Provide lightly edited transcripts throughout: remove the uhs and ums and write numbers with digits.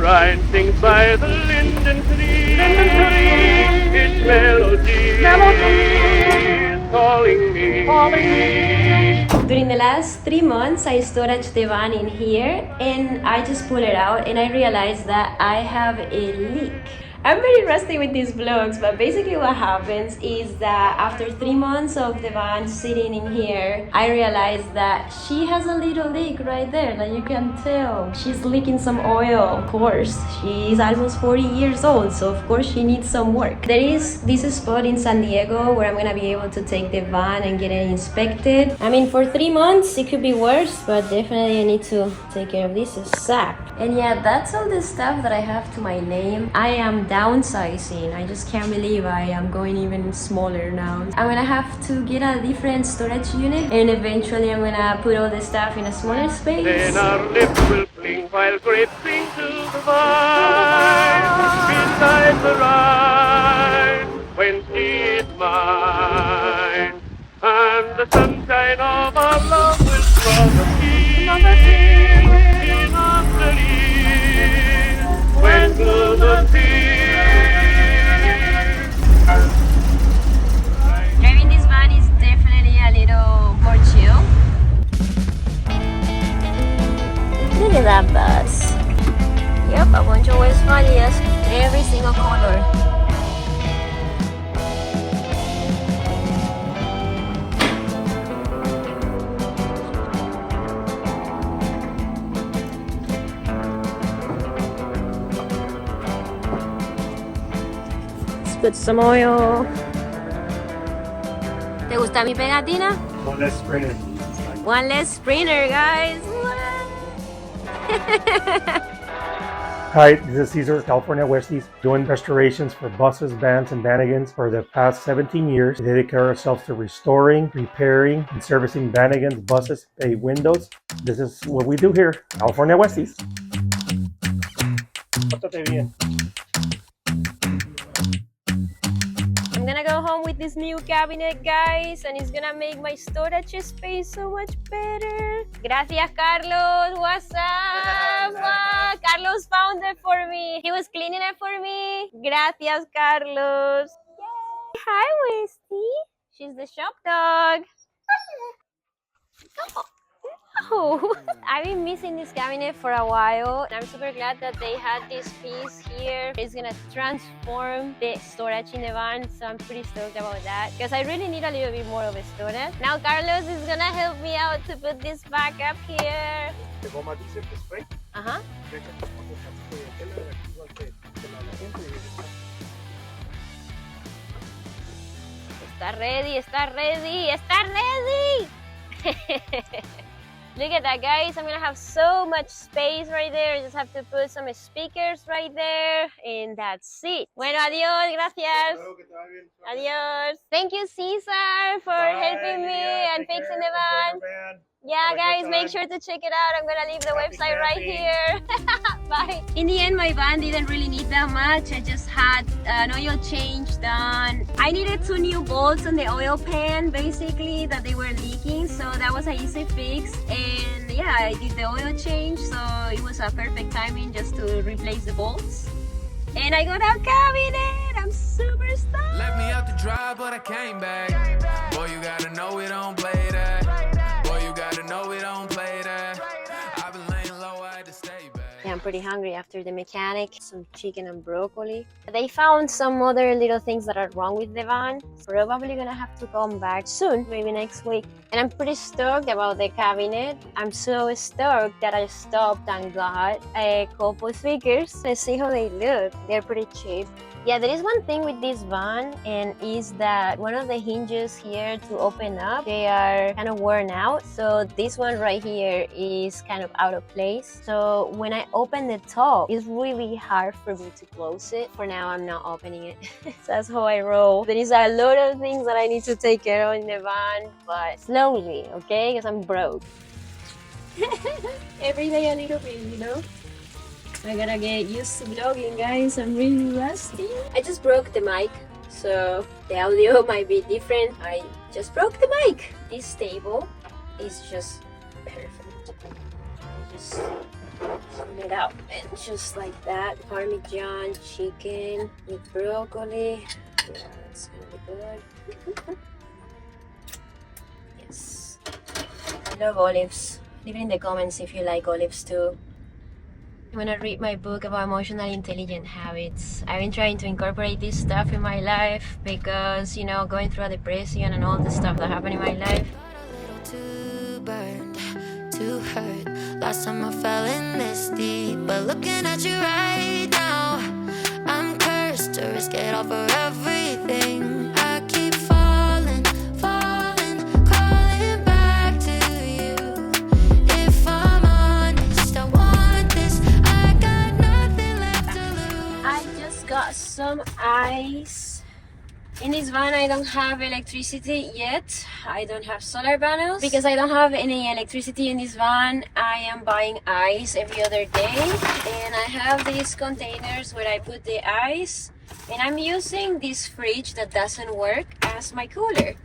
shrine sings by the linden tree. Its melody is calling me. During the last 3 months, I storage the van in here and I just pull it out and I realized that I have a leak. I'm very rusty with these vlogs, but basically what happens is that after 3 months of the van sitting in here, I realized that she has a little leak right there, like you can tell. She's leaking some oil. Of course, she's almost 40 years old, so of course she needs some work. There is this spot in San Diego where I'm gonna be able to take the van and get it inspected. I mean, for 3 months, it could be worse, but definitely I need to take care of this ASAP. And yeah, that's all the stuff that I have to my name. I am downsizing. I just can't believe I am going even smaller now. I'm gonna have to get a different storage unit and eventually I'm gonna put all the stuff in a smaller space. Then our lips will cling while graping to the vine. Beside the Rhine, when she is mine. And the sunshine of our love will draw the peace in our trees. When through the Driving this van is definitely a little more chill. Look at that bus. Yep, a bunch of Westfalias, every single color. Let's put some oil. ¿Te gusta mi pegatina? One less sprinter. One less sprinter, guys. Hi, this is Cesar, California Westies, doing restorations for buses, vans, and vanagons for the past 17 years. We dedicate ourselves to restoring, repairing, and servicing vanagons, buses, bay windows. This is what we do here, California Westies. Pórtate bien. I'm gonna go home with this new cabinet, guys, and it's gonna make my storage space so much better. Gracias, Carlos. What's up? Wow, Carlos found it for me. He was cleaning it for me. Gracias, Carlos. Yay. Hi, Westy. She's the shop dog. Oh, I've been missing this cabinet for a while and I'm super glad that they had this piece here. It's gonna transform the storage in the van, so I'm pretty stoked about that because I really need a little bit more of a storage. Now Carlos is gonna help me out to put this back up here. Uh-huh. Está ready, está ready, está ready! Look at that, guys. I'm gonna have so much space right there. I just have to put some speakers right there and that's it. Bueno, adiós, gracias. Adiós. Thank you, Cesar, for helping me and fixing the van. Yeah, guys, make sure to check it out. I'm gonna leave the website right here. Bye. In the end, my van didn't really need that much. I just had an oil change done. I needed 2 new bolts on the oil pan, basically, that they were leaking. So that was an easy fix. And yeah, I did the oil change. So it was a perfect timing just to replace the bolts. And I got a cabinet. I'm super stoked. Left me out to dry, but I came back. Boy, you gotta know we don't play that. Boy, you gotta know we don't play that. I've been laying low, I had to stay back. Yeah, I'm pretty hungry after the mechanic. Some chicken and broccoli. They found some other little things that are wrong with the van. Probably gonna have to come back soon, maybe next week. And I'm pretty stoked about the cabinet. I'm so stoked that I stopped and got a couple speakers. Let's see how they look. They're pretty cheap. Yeah, there is one thing with this van, and is that one of the hinges here to open up, they are kind of worn out. So this one right here is kind of out of place. So when I open the top, it's really hard for me to close it. For now, I'm not opening it. So that's how I roll. There is a lot of things that I need to take care of in the van, but slowly, okay? Because I'm broke. Every day a little bit, you know? I gotta get used to vlogging, guys. I'm really rusty. I just broke the mic, so the audio might be different. I just broke the mic. This table is just perfect. Just Sum it up, and just like that, Parmesan chicken with broccoli. Yeah, that's gonna be good. Yes. I love olives. Leave it in the comments if you like olives too. I'm gonna read my book about emotional intelligent habits. I've been trying to incorporate this stuff in my life because, you know, going through a depression and all the stuff that happened in my life. Too burned, too hurt. Last time I fell in this deep, but looking at you right now, I'm cursed to risk it all for everything. I keep falling, falling, calling back to you. If I'm honest, I want this. I got nothing left to lose. I just got some ice. In this van, I don't have electricity yet. I don't have solar panels. Because I don't have any electricity in this van, I am buying ice every other day. And I have these containers where I put the ice. And I'm using this fridge that doesn't work as my cooler.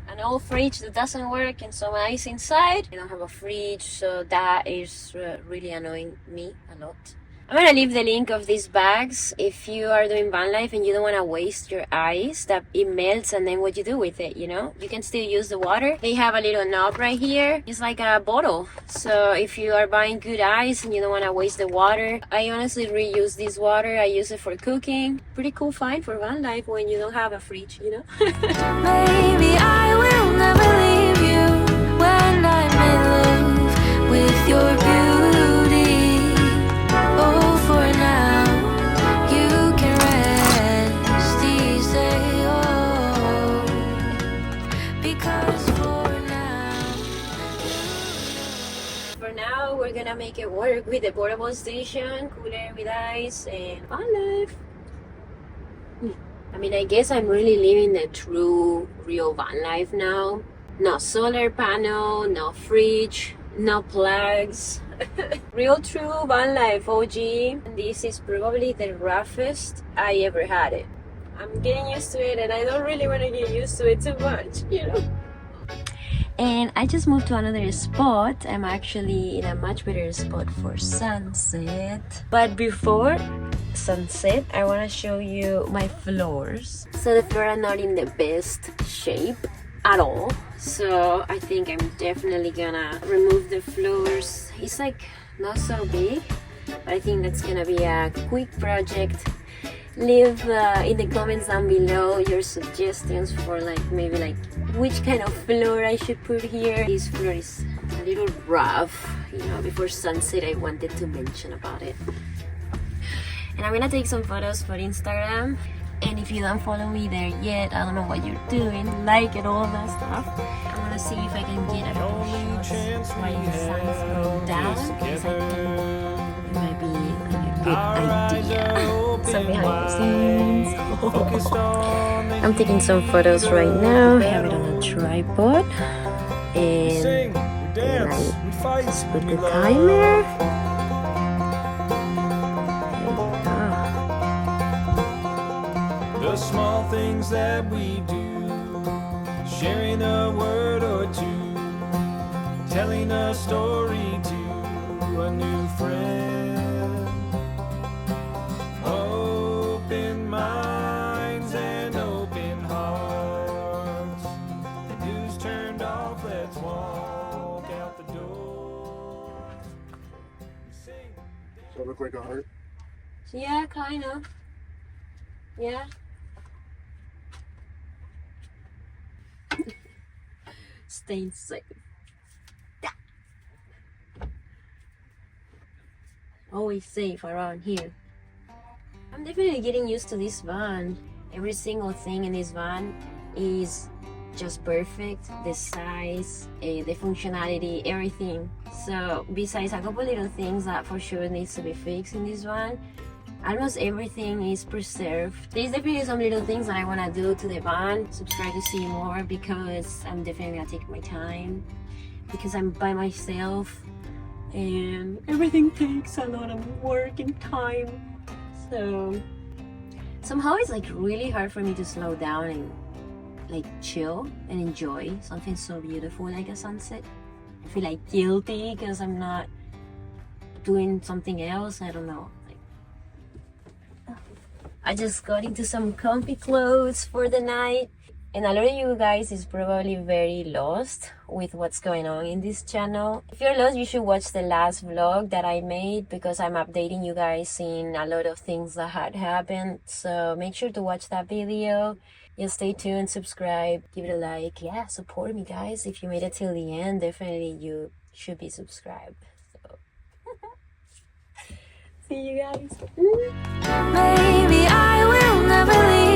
An old fridge that doesn't work and some ice inside. I don't have a fridge, so that is really annoying me a lot. I'm gonna leave the link of these bags if you are doing van life and you don't want to waste your ice, that it melts, and then what you do with it, you know? You can still use the water. They have a little knob right here. It's like a bottle. So if you are buying good ice and you don't want to waste the water, I honestly reuse this water. I use it for cooking. Pretty cool find for van life when you don't have a fridge, you know? Maybe I will never leave you when I'm in love with your beauty. Oh, for now, you can rest easy, oh, because for now. For now, we're gonna make it work with the portable station, cooler with ice, and van life. I mean, I guess I'm really living the true, real van life now. No solar panel, no fridge, no plugs. Real true van life, OG. This is probably the roughest I ever had it. I'm getting used to it, and I don't really want to get used to it too much, you know. And I just moved to another spot. I'm actually in a much better spot for sunset. But before sunset, I want to show you my floors. So the floors are not in the best shape at all. So I think I'm definitely gonna remove the floors. It's like not so big, but I think that's gonna be a quick project. Leave in the comments down below your suggestions for maybe which kind of floor I should put here. This floor is a little rough, you know. Before sunset, I wanted to mention about it. And I'm gonna take some photos for Instagram. And if you don't follow me there yet, I don't know what you're doing, like and all that stuff. I'm gonna see if I can get a couple shots while the sun's going down, because I think it might be a good idea. Some behind the scenes. I'm taking some photos right now. I have it on a tripod. And then I just put the timer. The small things that we do, sharing a word or two, telling a story to a new friend. Open minds and open hearts. The news turned off, let's walk out the door. Sing. Does that look like a heart? Yeah, kind of. Yeah. Staying safe. Always safe around here. I'm definitely getting used to this van. Every single thing in this van is just perfect. The size, the functionality, everything. So besides a couple little things that for sure needs to be fixed in this van, almost everything is preserved. There's definitely some little things that I want to do to the van. Subscribe to see more, because I'm definitely going to take my time, because I'm by myself and everything takes a lot of work and time. So somehow it's really hard for me to slow down and chill and enjoy something so beautiful like a sunset. I feel guilty because I'm not doing something else. I don't know. I just got into some comfy clothes for the night. And a lot of you guys is probably very lost with what's going on in this channel. If you're lost, you should watch the last vlog that I made because I'm updating you guys in a lot of things that had happened. So make sure to watch that video. Yeah, stay tuned, subscribe, give it a like. Yeah, support me, guys. If you made it till the end, definitely you should be subscribed. So see you guys. Maybe I will never leave.